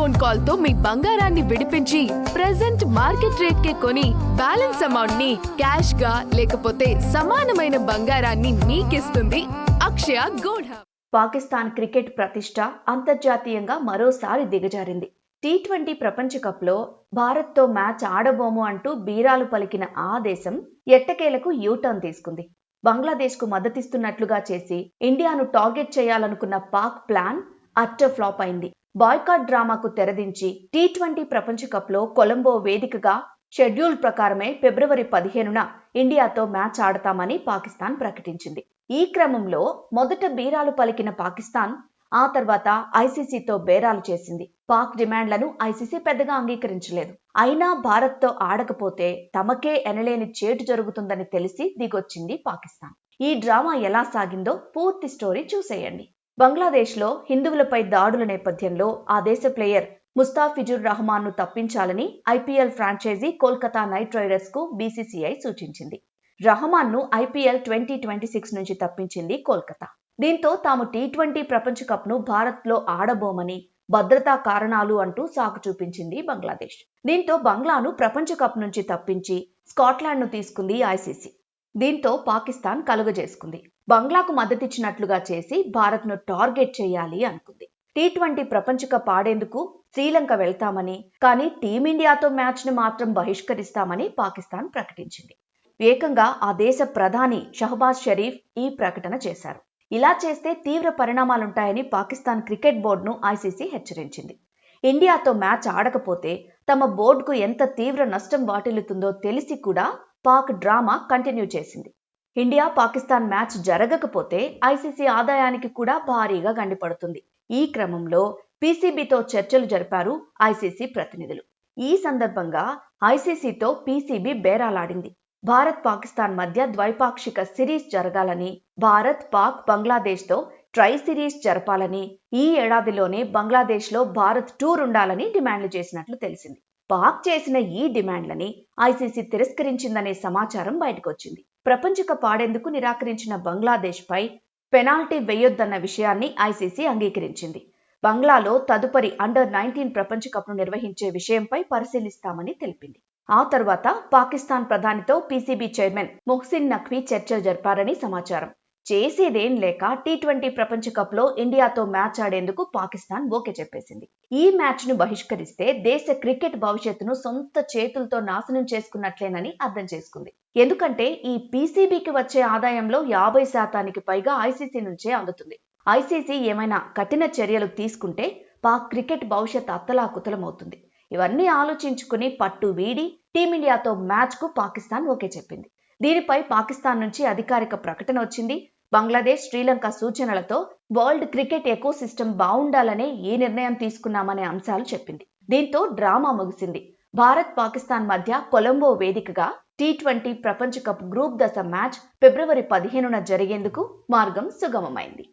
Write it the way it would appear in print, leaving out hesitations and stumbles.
Phone call తో మీ బంగారాన్ని విడిపించి ప్రెజెంట్ మార్కెట్ రేట్ కే కొని బ్యాలెన్స్ అమౌంట్ ని క్యాష్ గా లేకపోతే సమానమైన బంగారాన్ని మీకిస్తుంది అక్షయ గోల్డ్ హబ్. పాకిస్తాన్ క్రికెట్ ప్రతిష్ట అంతర్జాతీయంగా మరోసారి దిగజారింది. టీ20 ప్రపంచ కప్లో భారత్తో మ్యాచ్ ఆడబోము అంటూ బీరాలు పలికిన ఆ దేశం ఎట్టకేలకు యూటర్న్ తీసుకుంది. బంగ్లాదేశ్కు మద్దతిస్తున్నట్లుగా చేసి ఇండియాను టార్గెట్ చేయాలనుకున్న పాక్ ప్లాన్ అట్టర్ ఫ్లాప్ అయింది. బాయ్కాట్ డ్రామాకు తెరదించి టీ20 ప్రపంచ కప్లో కొలంబో వేదికగా షెడ్యూల్ ప్రకారమే ఫిబ్రవరి 15న ఇండియాతో మ్యాచ్ ఆడతామని పాకిస్తాన్ ప్రకటించింది. ఈ క్రమంలో మొదట బీరాలు పలికిన పాకిస్తాన్ ఆ తర్వాత ఐసీసీతో బేరాలు చేసింది. పాక్ డిమాండ్లను ఐసీసీ పెద్దగా అంగీకరించలేదు. అయినా భారత్తో ఆడకపోతే తమకే ఎనలేని చేటు జరుగుతుందని తెలిసి దిగొచ్చింది పాకిస్తాన్. ఈ డ్రామా ఎలా సాగిందో పూర్తి స్టోరీ చూసేయండి. బంగ్లాదేశ్లో హిందువులపై దాడుల నేపథ్యంలో ఆ దేశ ప్లేయర్ ముస్తాఫిజుర్ రహమాన్ను తప్పించాలని IPL franchise Kolkata knight riders కు బీసీసీఐ సూచించింది. రహమాన్ను ఐపీఎల్ 2026 నుంచి తప్పించింది కోల్కతా. దీంతో తాము టీ20 ప్రపంచ కప్ను భారత్లో ఆడబోమని భద్రతా కారణాలు అంటూ సాకు చూపించింది బంగ్లాదేశ్. దీంతో బంగ్లాను ప్రపంచ కప్ నుంచి తప్పించి స్కాట్లాండ్ను తీసుకుంది ఐసీసీ. దీంతో పాకిస్తాన్ కలుగజేసుకుంది. బంగ్లాకు మద్దతిచ్చినట్లుగా చేసి భారత్ను టార్గెట్ చేయాలి అనుకుంది. టీ20 ప్రపంచ కప్ ఆడేందుకు శ్రీలంక వెళ్తామని, కానీ టీమిండియాతో మ్యాచ్ను మాత్రం బహిష్కరిస్తామని పాకిస్తాన్ ప్రకటించింది. ఏకంగా ఆ దేశ ప్రధాని షహబాజ్ షరీఫ్ ఈ ప్రకటన చేశారు. ఇలా చేస్తే తీవ్ర పరిణామాలుంటాయని పాకిస్తాన్ క్రికెట్ బోర్డును ఐసీసీ హెచ్చరించింది. ఇండియాతో మ్యాచ్ ఆడకపోతే తమ బోర్డుకు ఎంత తీవ్ర నష్టం వాటిల్లుతుందో తెలిసి కూడా పాక్ డ్రామా కంటిన్యూ చేసింది. ఇండియా పాకిస్తాన్ మ్యాచ్ జరగకపోతే ఐసీసీ ఆదాయానికి కూడా భారీగా గండిపడుతుంది. ఈ క్రమంలో పీసీబీతో చర్చలు జరిపారు ఐసీసీ ప్రతినిధులు. ఈ సందర్భంగా ఐసీసీతో పీసీబీ బేరాలాడింది. భారత్ పాకిస్తాన్ మధ్య ద్వైపాక్షిక సిరీస్ జరగాలని, భారత్ పాక్ బంగ్లాదేశ్తో ట్రై సిరీస్ జరపాలని, ఈ ఏడాదిలోనే బంగ్లాదేశ్లో భారత్ టూర్ ఉండాలని డిమాండ్లు చేసినట్లు తెలిసింది. పాక్ చేసిన ఈ డిమాండ్లని ఐసీసీ తిరస్కరించిందనే సమాచారం బయటకొచ్చింది. ప్రపంచ కప్ ఆడేందుకు నిరాకరించిన బంగ్లాదేశ్ పై పెనాల్టీ వేయొద్దన్న విషయాన్ని ఐసీసీ అంగీకరించింది. బంగ్లాలో తదుపరి అండర్-19 ప్రపంచ కప్ను నిర్వహించే విషయంపై పరిశీలిస్తామని తెలిపింది. ఆ తర్వాత పాకిస్తాన్ ప్రధానితో పీసీబీ చైర్మన్ మొహ్సిన్ నఖ్వీ చర్చలు జరిపారని సమాచారం. చేసేదేం లేక టీ20 ప్రపంచ కప్లో ఇండియాతో మ్యాచ్ ఆడేందుకు పాకిస్తాన్ ఓకే చెప్పేసింది. ఈ మ్యాచ్ను బహిష్కరిస్తే దేశ క్రికెట్ భవిష్యత్తును సొంత చేతులతో నాశనం చేసుకున్నట్లేనని అర్థం చేసుకుంది. ఎందుకంటే ఈ పీసీబీకి వచ్చే ఆదాయంలో 50% పైగా ఐసీసీ నుంచే అందుతుంది. ఐసీసీ ఏమైనా కఠిన చర్యలు తీసుకుంటే పాక్ క్రికెట్ భవిష్యత్ అత్తలాకుతలమవుతుంది. ఇవన్నీ ఆలోచించుకుని పట్టు వీడి టీమిండియాతో మ్యాచ్కు పాకిస్తాన్ ఓకే చెప్పింది. దీనిపై పాకిస్తాన్ నుంచి అధికారిక ప్రకటన వచ్చింది. బంగ్లాదేశ్, శ్రీలంక సూచనలతో వరల్డ్ క్రికెట్ ఎకోసిస్టమ్ బాగుండాలనే ఈ నిర్ణయం తీసుకున్నామనే అంశాలు చెప్పింది. దీంతో డ్రామా ముగిసింది. భారత్ పాకిస్తాన్ మధ్య కొలంబో వేదికగా టీ20 ప్రపంచ కప్ గ్రూప్ దశ మ్యాచ్ ఫిబ్రవరి 15న జరిగేందుకు మార్గం సుగమమైంది.